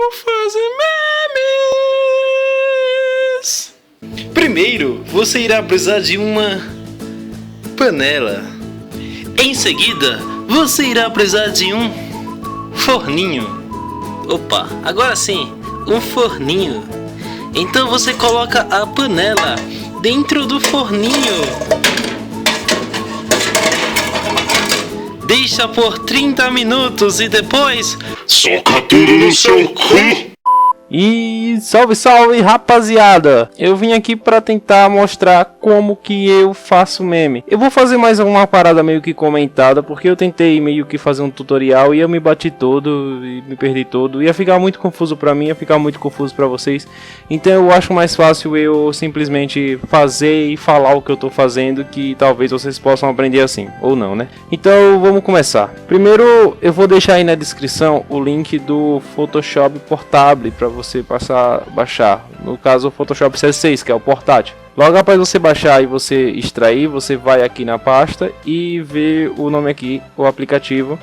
vou fazer memes. Primeiro, você irá precisar de uma panela. Em seguida, você irá precisar de um forninho. Opa, agora sim, um forninho. Então você coloca a panela dentro do forninho. Deixa por 30 minutos e depois soca tudo no seu cu. E salve, salve, rapaziada! Eu vim aqui pra tentar mostrar como que eu faço meme. Eu vou fazer mais uma parada meio que comentada, porque eu tentei meio que fazer um tutorial e eu me bati todo e me perdi todo. Ia ficar muito confuso pra mim, ia ficar muito confuso pra vocês. Então eu acho mais fácil eu simplesmente fazer e falar o que eu tô fazendo, que talvez vocês possam aprender assim, ou não, né? Então vamos começar. Primeiro eu vou deixar aí na descrição o link do Photoshop Portable pra você baixar, no caso o Photoshop C6, que é o portátil. Logo após você baixar e você extrair, você vai aqui na pasta e vê o nome aqui, o aplicativo,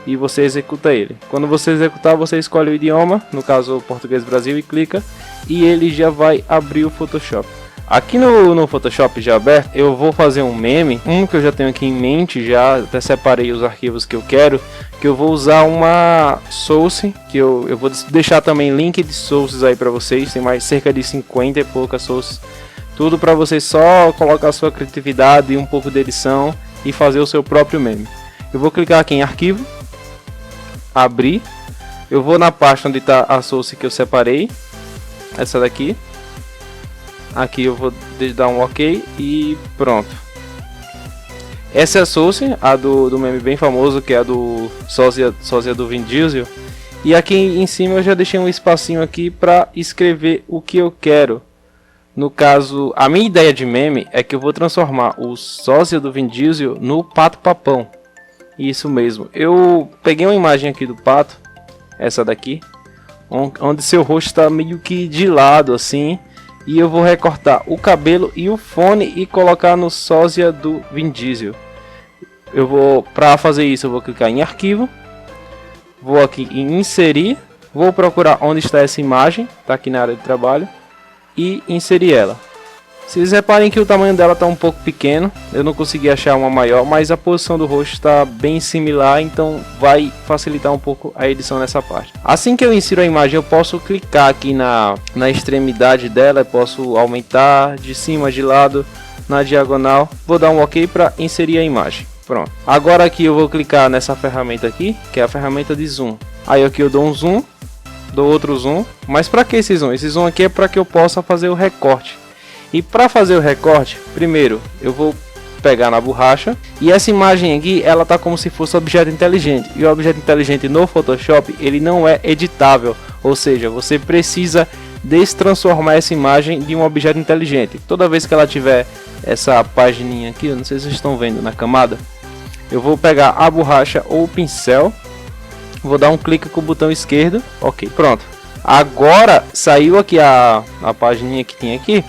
e você executa ele. Quando você executar, você escolhe o idioma, no caso o português Brasil, e clica, e ele já vai abrir o Photoshop. Aqui no Photoshop já aberto, eu vou fazer um meme, que eu já tenho aqui em mente, já até separei os arquivos que eu quero, que eu vou usar uma source, que eu vou deixar também link de sources aí para vocês, tem mais cerca de 50 e poucas sources, tudo para vocês só colocar a sua criatividade e um pouco de edição e fazer o seu próprio meme. Eu vou clicar aqui em arquivo, abrir, eu vou na pasta onde está a source que eu separei, essa daqui. Aqui eu vou dar um OK e pronto. Essa é a source, a do meme bem famoso, que é a do sósia do Vin Diesel. E aqui em cima eu já deixei um espacinho aqui para escrever o que eu quero. No caso, a minha ideia de meme é que eu vou transformar o sósia do Vin Diesel no Pato Papão. Isso mesmo. Eu peguei uma imagem aqui do pato, essa daqui, onde seu rosto está meio que de lado assim. E eu vou recortar o cabelo e o fone e colocar no sósia do Vin Diesel. Para fazer isso, eu vou clicar em arquivo, vou aqui em inserir, vou procurar onde está essa imagem, está aqui na área de trabalho, e inserir ela. Vocês reparem que o tamanho dela está um pouco pequeno, eu não consegui achar uma maior, mas a posição do rosto está bem similar, então vai facilitar um pouco a edição nessa parte. Assim que eu insiro a imagem, eu posso clicar aqui na extremidade dela, eu posso aumentar de cima, de lado, na diagonal, vou dar um OK para inserir a imagem. Pronto. Agora aqui eu vou clicar nessa ferramenta aqui, que é a ferramenta de zoom. Aí aqui eu dou um zoom, dou outro zoom, mas para que esse zoom? Esse zoom aqui é para que eu possa fazer o recorte. E para fazer o recorte, primeiro eu vou pegar na borracha e essa imagem aqui, ela tá como se fosse objeto inteligente. E o objeto inteligente no Photoshop, ele não é editável, ou seja, você precisa destransformar essa imagem de um objeto inteligente. Toda vez que ela tiver essa pagininha aqui, eu não sei se vocês estão vendo na camada, eu vou pegar a borracha ou o pincel, vou dar um clique com o botão esquerdo, OK, pronto. Agora saiu aqui a pagininha que tinha aqui.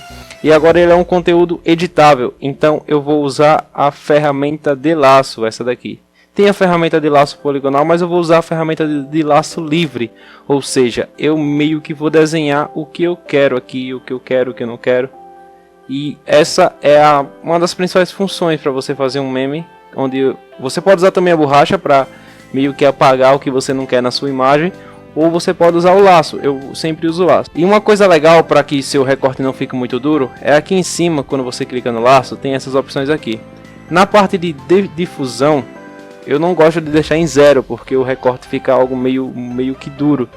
E agora ele é um conteúdo editável, então eu vou usar a ferramenta de laço, essa daqui. Tem a ferramenta de laço poligonal, mas eu vou usar a ferramenta de laço livre. Ou seja, eu meio que vou desenhar o que eu quero aqui, o que eu quero, o que eu não quero. E essa é uma das principais funções para você fazer um meme, onde você pode usar também a borracha para meio que apagar o que você não quer na sua imagem. Ou você pode usar o laço, eu sempre uso o laço. E uma coisa legal para que seu recorte não fique muito duro, é aqui em cima, quando você clica no laço, tem essas opções aqui. Na parte de difusão, eu não gosto de deixar em 0, porque o recorte fica algo meio que duro.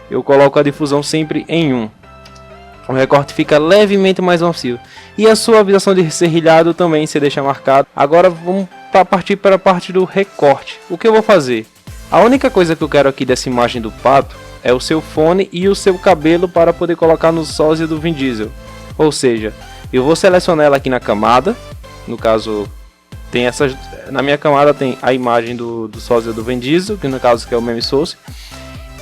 Eu coloco a difusão sempre em 1. O recorte fica levemente mais macio. E a suavização de serrilhado também se deixa marcado. Agora vamos partir para a parte do recorte. O que eu vou fazer? A única coisa que eu quero aqui dessa imagem do pato é o seu fone e o seu cabelo para poder colocar no sósia do Vin Diesel. Ou seja, eu vou selecionar ela aqui na camada. No caso, tem essas, na minha camada tem a imagem do sósia do Vin Diesel, que no caso que é o meme source.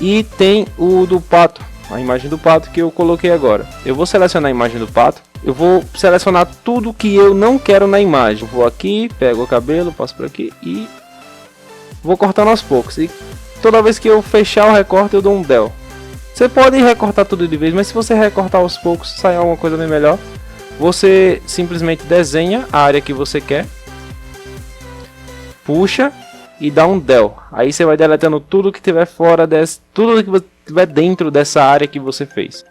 E tem o do pato, a imagem do pato que eu coloquei agora. Eu vou selecionar a imagem do pato. Eu vou selecionar tudo que eu não quero na imagem. Eu vou aqui, pego o cabelo, passo por aqui e vou cortando aos poucos. E toda vez que eu fechar o recorte eu dou um del. Você pode recortar tudo de vez, mas se você recortar aos poucos, sai alguma coisa bem melhor. Você simplesmente desenha a área que você quer, puxa e dá um del. Aí você vai deletando tudo que tiver fora desse, tudo que tiver dentro dessa área que você fez.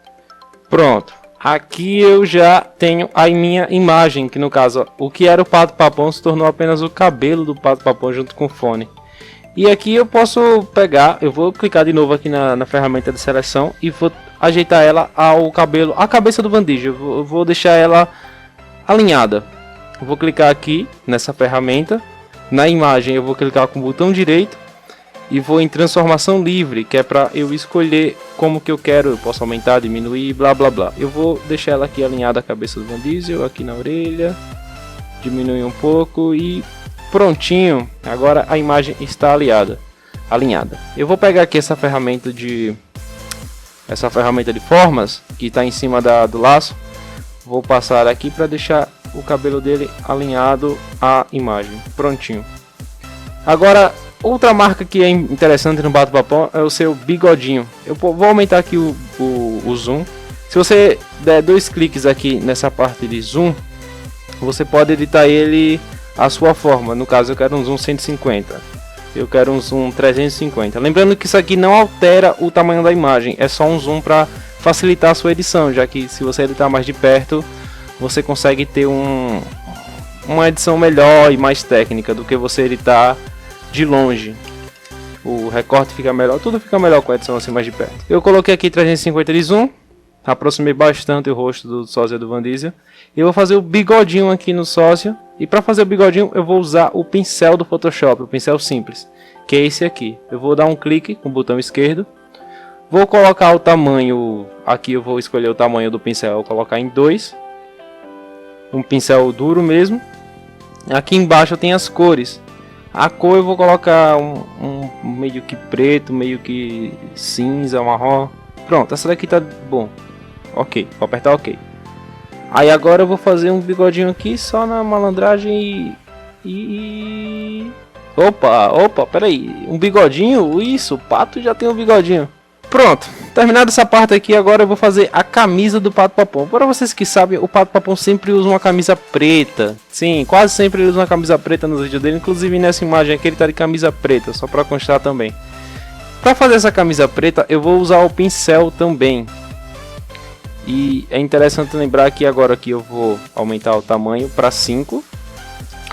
Pronto. Aqui eu já tenho a minha imagem, que no caso, o que era o Pato Papão se tornou apenas o cabelo do Pato Papão junto com o fone. E aqui eu posso pegar, eu vou clicar de novo aqui na ferramenta de seleção e vou ajeitar ela ao cabelo, a cabeça do Van Diesel. Eu vou deixar ela alinhada. Eu vou clicar aqui nessa ferramenta, na imagem eu vou clicar com o botão direito e vou em transformação livre, que é para eu escolher como que eu quero. Eu posso aumentar, diminuir, blá blá blá. Eu vou deixar ela aqui alinhada a cabeça do Van Diesel, aqui na orelha, diminuir um pouco e prontinho. Agora a imagem está alinhada. Eu vou pegar aqui essa ferramenta de formas que está em cima do laço. Vou passar aqui para deixar o cabelo dele alinhado à imagem. Prontinho. Agora, outra marca que é interessante no Pato Papão é o seu bigodinho. Eu vou aumentar aqui o zoom. Se você der 2 cliques aqui nessa parte de zoom, você pode editar ele a sua forma. No caso eu quero um zoom 150, eu quero um zoom 350. Lembrando que isso aqui não altera o tamanho da imagem, é só um zoom para facilitar a sua edição, já que se você editar mais de perto, você consegue ter uma edição melhor e mais técnica do que você editar de longe. O recorte fica melhor, tudo fica melhor com a edição assim mais de perto. Eu coloquei aqui 350 de zoom, aproximei bastante o rosto do sósia do Van Diesel. E eu vou fazer o bigodinho aqui no sósia. E para fazer o bigodinho eu vou usar o pincel do Photoshop, o pincel simples, que é esse aqui. Eu vou dar um clique com o botão esquerdo. Vou colocar o tamanho, aqui eu vou escolher o tamanho do pincel, eu vou colocar em 2. Um pincel duro mesmo. Aqui embaixo tem as cores. A cor eu vou colocar um meio que preto, meio que cinza, marrom. Pronto, essa daqui tá bom. Ok, vou apertar ok. Aí agora eu vou fazer um bigodinho aqui só na malandragem e... Opa, peraí. Um bigodinho? Isso, o Pato já tem um bigodinho. Pronto, terminada essa parte aqui, agora eu vou fazer a camisa do Pato Papão. Para vocês que sabem, o Pato Papão sempre usa uma camisa preta. Sim, quase sempre ele usa uma camisa preta nos vídeos dele. Inclusive nessa imagem aqui ele tá de camisa preta, só para constar também. Para fazer essa camisa preta, eu vou usar o pincel também. E é interessante lembrar que agora aqui eu vou aumentar o tamanho para 5.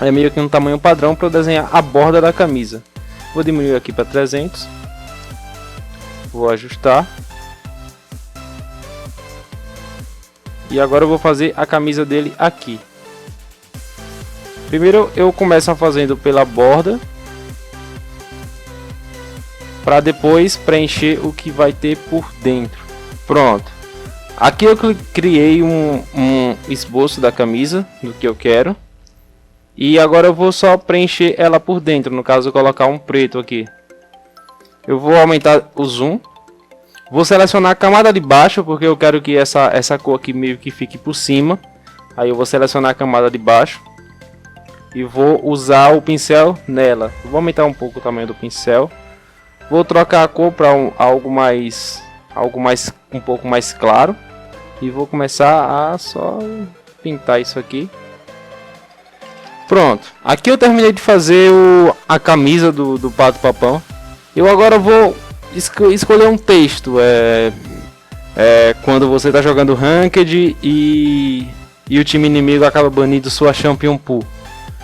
É meio que um tamanho padrão para eu desenhar a borda da camisa. Vou diminuir aqui para 300. Vou ajustar. E agora eu vou fazer a camisa dele aqui. Primeiro eu começo fazendo pela borda, para depois preencher o que vai ter por dentro. Pronto. Aqui eu criei um esboço da camisa, do que eu quero. E agora eu vou só preencher ela por dentro, no caso eu colocar um preto aqui. Eu vou aumentar o zoom. Vou selecionar a camada de baixo, porque eu quero que essa cor aqui meio que fique por cima. Aí eu vou selecionar a camada de baixo. E vou usar o pincel nela. Eu vou aumentar um pouco o tamanho do pincel. Vou trocar a cor para algo um pouco mais claro. E vou começar a só pintar isso aqui. Pronto. Aqui eu terminei de fazer a camisa do Pato Papão. Eu agora vou escolher um texto. Quando você está jogando Ranked e o time inimigo acaba banindo sua Champion Pool.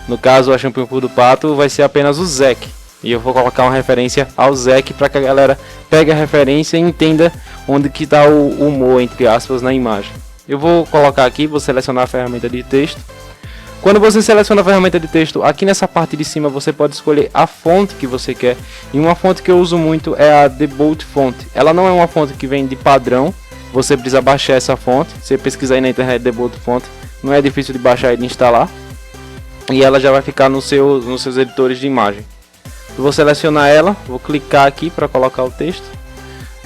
No caso, a Champion Pool do Pato vai ser apenas o Zek. E eu vou colocar uma referência ao Zek para que a galera pegue a referência e entenda onde que está o humor, entre aspas, na imagem. Eu vou colocar aqui, vou selecionar a ferramenta de texto. Quando você seleciona a ferramenta de texto, aqui nessa parte de cima você pode escolher a fonte que você quer. E uma fonte que eu uso muito é a Default Font. Ela não é uma fonte que vem de padrão, você precisa baixar essa fonte. Se você pesquisar aí na internet Default Font, não é difícil de baixar e de instalar. E ela já vai ficar nos seus editores de imagem. Eu vou selecionar ela, vou clicar aqui para colocar o texto.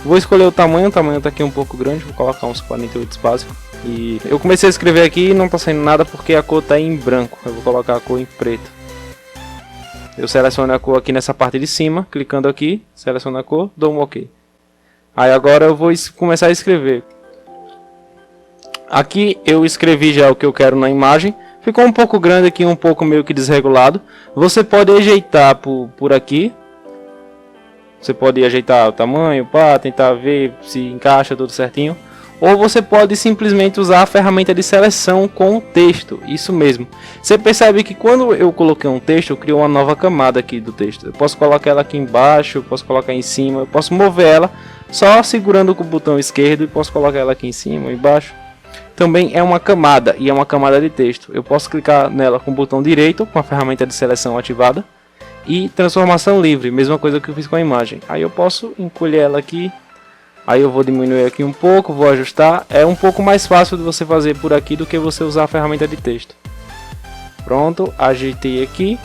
Vou escolher o tamanho está aqui um pouco grande, vou colocar uns 48 básicos. E eu comecei a escrever aqui e não está saindo nada porque a cor está em branco. Eu vou colocar a cor em preto. Eu seleciono a cor aqui nessa parte de cima, clicando aqui, seleciono a cor, dou um OK. Aí agora eu vou começar a escrever. Aqui eu escrevi já o que eu quero na imagem. Ficou um pouco grande aqui, um pouco meio que desregulado. Você pode ajeitar por aqui. Você pode ajeitar o tamanho, para tentar ver se encaixa tudo certinho. Ou você pode simplesmente usar a ferramenta de seleção com o texto. Isso mesmo. Você percebe que quando eu coloquei um texto, eu criei uma nova camada aqui do texto. Eu posso colocar ela aqui embaixo, eu posso colocar em cima, eu posso mover ela só segurando com o botão esquerdo e posso colocar ela aqui em cima ou embaixo. Também é uma camada e é uma camada de texto. Eu posso clicar nela com o botão direito, com a ferramenta de seleção ativada. E transformação livre, mesma coisa que eu fiz com a imagem. Aí eu posso encolher ela aqui. Aí eu vou diminuir aqui um pouco, vou ajustar. É um pouco mais fácil de você fazer por aqui do que você usar a ferramenta de texto. Pronto, ajeitei aqui.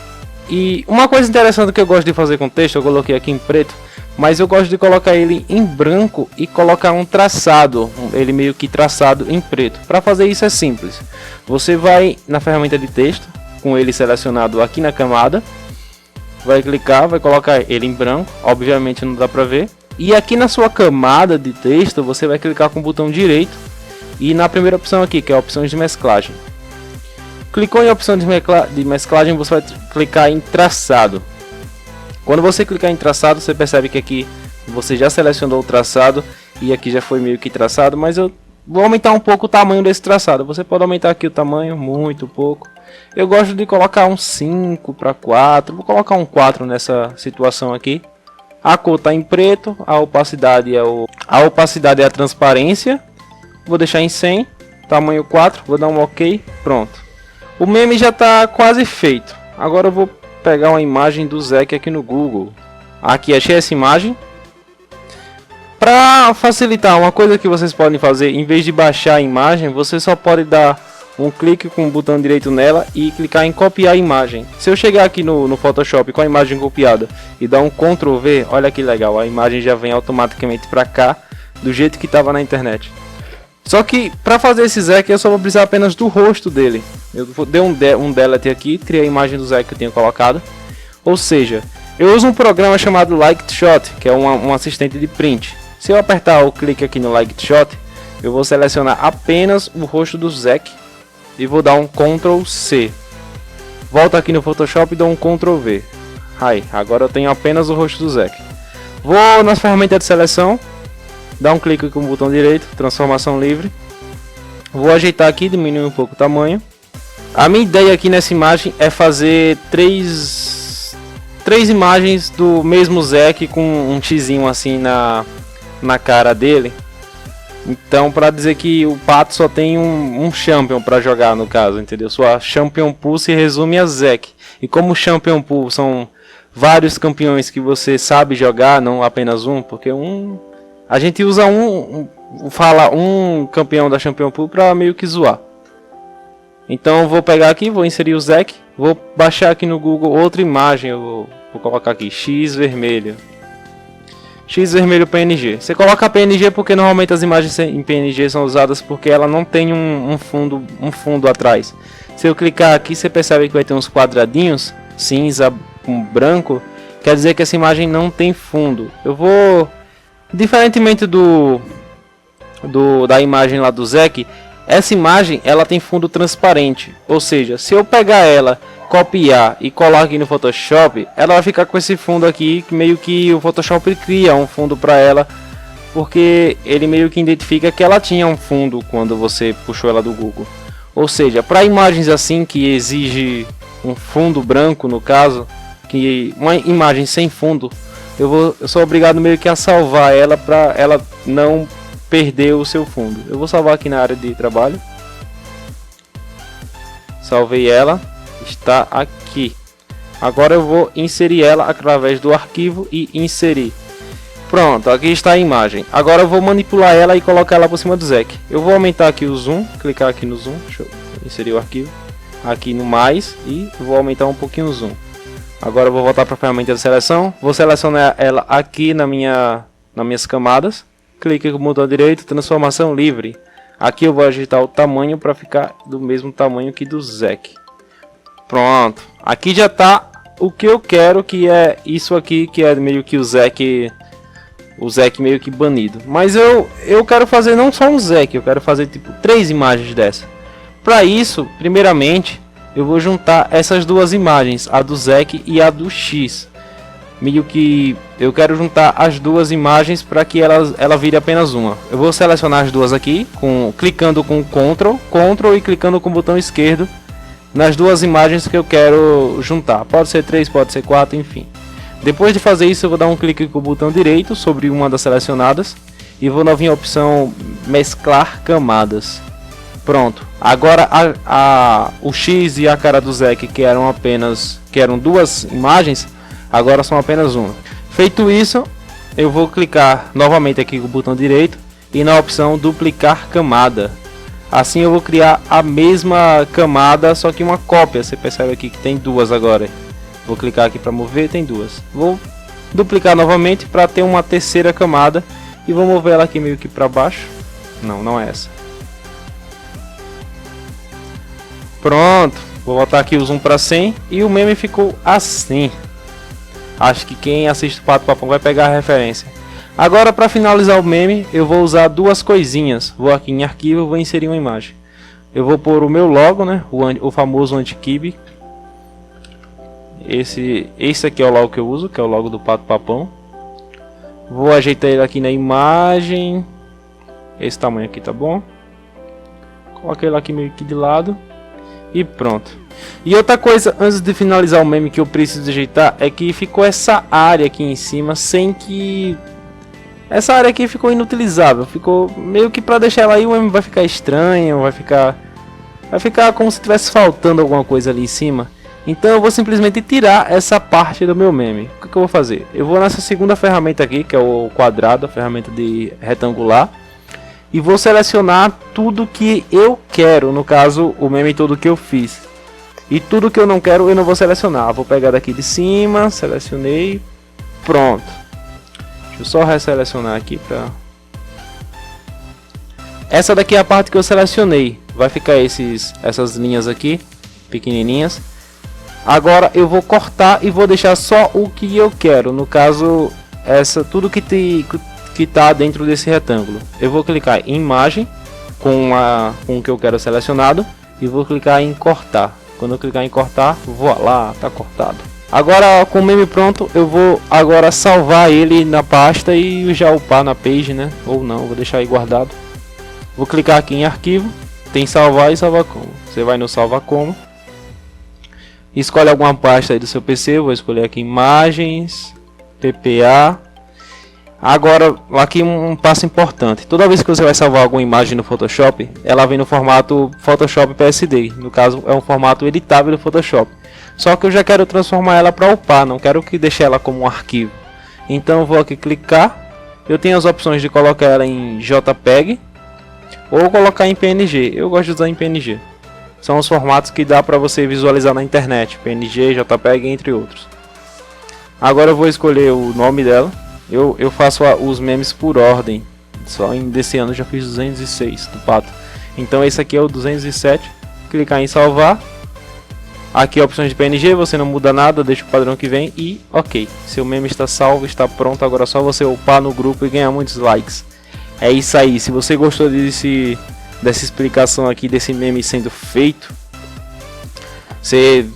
E uma coisa interessante que eu gosto de fazer com texto, eu coloquei aqui em preto. Mas eu gosto de colocar ele em branco e colocar um traçado, ele meio que traçado em preto. Para fazer isso é simples. Você vai na ferramenta de texto, com ele selecionado aqui na camada. Vai clicar, vai colocar ele em branco, obviamente não dá pra ver. E aqui na sua camada de texto, você vai clicar com o botão direito. E na primeira opção aqui, que é a opção de mesclagem. Clicou em opção de mesclagem, você vai clicar em traçado. Quando você clicar em traçado, você percebe que aqui você já selecionou o traçado. E aqui já foi meio que traçado, mas eu vou aumentar um pouco o tamanho desse traçado. Você pode aumentar aqui o tamanho, muito pouco. Eu gosto de colocar um 5 para 4. Vou colocar um 4 nessa situação aqui. A cor está em preto. A opacidade é a transparência. Vou deixar em 100. Tamanho 4. Vou dar um OK. Pronto. O meme já está quase feito. Agora eu vou pegar uma imagem do Zack aqui no Google. Aqui achei essa imagem. Para facilitar, uma coisa que vocês podem fazer, em vez de baixar a imagem, você só pode dar um clique com o botão direito nela e clicar em copiar a imagem. Se eu chegar aqui no Photoshop com a imagem copiada e dar um Ctrl V, olha que legal, a imagem já vem automaticamente para cá, do jeito que estava na internet. Só que para fazer esse Zack eu só vou precisar apenas do rosto dele. Eu dei um delete aqui, tirei a imagem do Zack que eu tinha colocado. Ou seja, eu uso um programa chamado Lightshot, que é um assistente de print. Se eu apertar o clique aqui no Lightshot, eu vou selecionar apenas o rosto do Zack. E vou dar um Ctrl C. Volto aqui no Photoshop e dou um Ctrl V. Aí, agora eu tenho apenas o rosto do Zack. Vou na ferramenta de seleção. Dar um clique com o botão direito. Transformação livre. Vou ajeitar aqui, diminuir um pouco o tamanho. A minha ideia aqui nessa imagem é fazer três imagens do mesmo Zack com um xizinho assim na cara dele. Então, para dizer que o Pato só tem um Champion para jogar, no caso, entendeu? Sua Champion Pool se resume a Zack. E como Champion Pool são vários campeões que você sabe jogar, não apenas um, porque a gente usa fala um campeão da Champion Pool para meio que zoar. Então, eu vou pegar aqui, vou inserir o Zack, vou baixar aqui no Google outra imagem, eu vou colocar aqui X vermelho. X vermelho PNG. Você coloca PNG porque normalmente as imagens em PNG são usadas porque ela não tem um fundo atrás. Se eu clicar aqui, você percebe que vai ter uns quadradinhos cinza com branco. Quer dizer que essa imagem não tem fundo. Eu vou, diferentemente da imagem lá do Zack, essa imagem ela tem fundo transparente. Ou seja, se eu pegar ela, copiar e colar aqui no Photoshop, ela vai ficar com esse fundo aqui, que meio que o Photoshop cria um fundo para ela, porque ele meio que identifica que ela tinha um fundo quando você puxou ela do Google. Ou seja, para imagens assim que exige um fundo branco, no caso, que uma imagem sem fundo, eu sou obrigado meio que a salvar ela para ela não perder o seu fundo. Eu vou salvar aqui na área de trabalho. Salvei ela. Está aqui. Agora eu vou inserir ela através do arquivo e inserir. Pronto, aqui está a imagem. Agora eu vou manipular ela e colocar ela por cima do Zack. Eu vou aumentar aqui o zoom, clicar aqui no zoom, deixa eu inserir o arquivo. Aqui no mais e vou aumentar um pouquinho o zoom. Agora eu vou voltar para a ferramenta de seleção. Vou selecionar ela aqui nas minhas camadas. Clique com o botão direito, transformação livre. Aqui eu vou ajeitar o tamanho para ficar do mesmo tamanho que do Zack. Pronto, aqui já tá o que eu quero, que é isso aqui, que é meio que o Zack o Zek meio que banido. Mas eu quero fazer não só um Zek, eu quero fazer tipo 3 imagens dessa. Para isso, primeiramente, eu vou juntar essas duas imagens, a do Zek e a do X. Meio que eu quero juntar as duas imagens para que ela vire apenas uma. Eu vou selecionar as duas aqui, clicando com Ctrl e clicando com o botão esquerdo nas duas imagens que eu quero juntar. Pode ser 3, pode ser 4, enfim. Depois de fazer isso, eu vou dar um clique com o botão direito sobre uma das selecionadas e vou vir a opção mesclar camadas. Pronto. Agora o X e a cara do Zek, que eram duas imagens, agora são apenas uma. Feito isso, eu vou clicar novamente aqui com o botão direito e na opção duplicar camada. Assim eu vou criar a mesma camada, só que uma cópia. Você percebe aqui que tem duas agora. Vou clicar aqui para mover, tem duas. Vou duplicar novamente para ter uma terceira camada e vou mover ela aqui meio que para baixo. Não é essa. Pronto, vou botar aqui o zoom para 100 e o meme ficou assim. Acho que quem assiste o Pato Papão vai pegar a referência. Agora, para finalizar o meme, eu vou usar duas coisinhas. Vou aqui em arquivo e vou inserir uma imagem. Eu vou pôr o meu logo, né? O famoso anti-kibe. Esse aqui é o logo que eu uso, que é o logo do Pato Papão. Vou ajeitar ele aqui na imagem. Esse tamanho aqui tá bom. Coloquei ele aqui meio que de lado. E pronto. E outra coisa, antes de finalizar o meme, que eu preciso ajeitar é que ficou essa área aqui em cima sem que... Essa área aqui ficou inutilizável. Ficou meio que para deixar ela aí, o meme vai ficar estranho, vai ficar como se tivesse faltando alguma coisa ali em cima. Então eu vou simplesmente tirar essa parte do meu meme. O que eu vou fazer? Eu vou nessa segunda ferramenta aqui, que é o quadrado, a ferramenta de retangular. E vou selecionar tudo que eu quero, no caso o meme todo que eu fiz. E tudo que eu não quero eu não vou selecionar. Vou pegar daqui de cima, selecionei, pronto. Deixa eu só resselecionar aqui para... Essa daqui é a parte que eu selecionei. Vai ficar essas linhas aqui, pequenininhas. Agora eu vou cortar e vou deixar só o que eu quero. No caso, tudo que tá dentro desse retângulo. Eu vou clicar em imagem com o que eu quero selecionado e vou clicar em cortar. Quando eu clicar em cortar, voilá, tá cortado. Agora com o meme pronto, eu vou agora salvar ele na pasta e já upar na page, né? Ou não, vou deixar aí guardado. Vou clicar aqui em arquivo, tem salvar e salvar como. Você vai no salva como. Escolhe alguma pasta aí do seu PC, vou escolher aqui imagens, PPA. Agora, aqui um passo importante. Toda vez que você vai salvar alguma imagem no Photoshop, ela vem no formato Photoshop PSD. No caso, é um formato editável do Photoshop. Só que eu já quero transformar ela para upar, não quero que deixe ela como um arquivo. Então eu vou aqui clicar. Eu tenho as opções de colocar ela em JPEG ou colocar em PNG. Eu gosto de usar em PNG. São os formatos que dá para você visualizar na internet. PNG, JPEG, entre outros. Agora eu vou escolher o nome dela. Eu faço os memes por ordem. Só desse ano eu já fiz 206 do Pato. Então esse aqui é o 207. Clicar em salvar. Aqui opções de PNG, você não muda nada, deixa o padrão que vem e ok. Seu meme está salvo, está pronto. Agora é só você upar no grupo e ganhar muitos likes. É isso aí. Se você gostou dessa explicação aqui desse meme sendo feito, você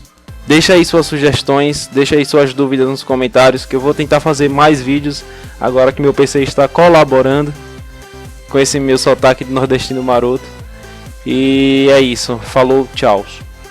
deixa aí suas sugestões, deixa aí suas dúvidas nos comentários, que eu vou tentar fazer mais vídeos agora que meu PC está colaborando com esse meu sotaque de nordestino maroto. E é isso, falou, tchau.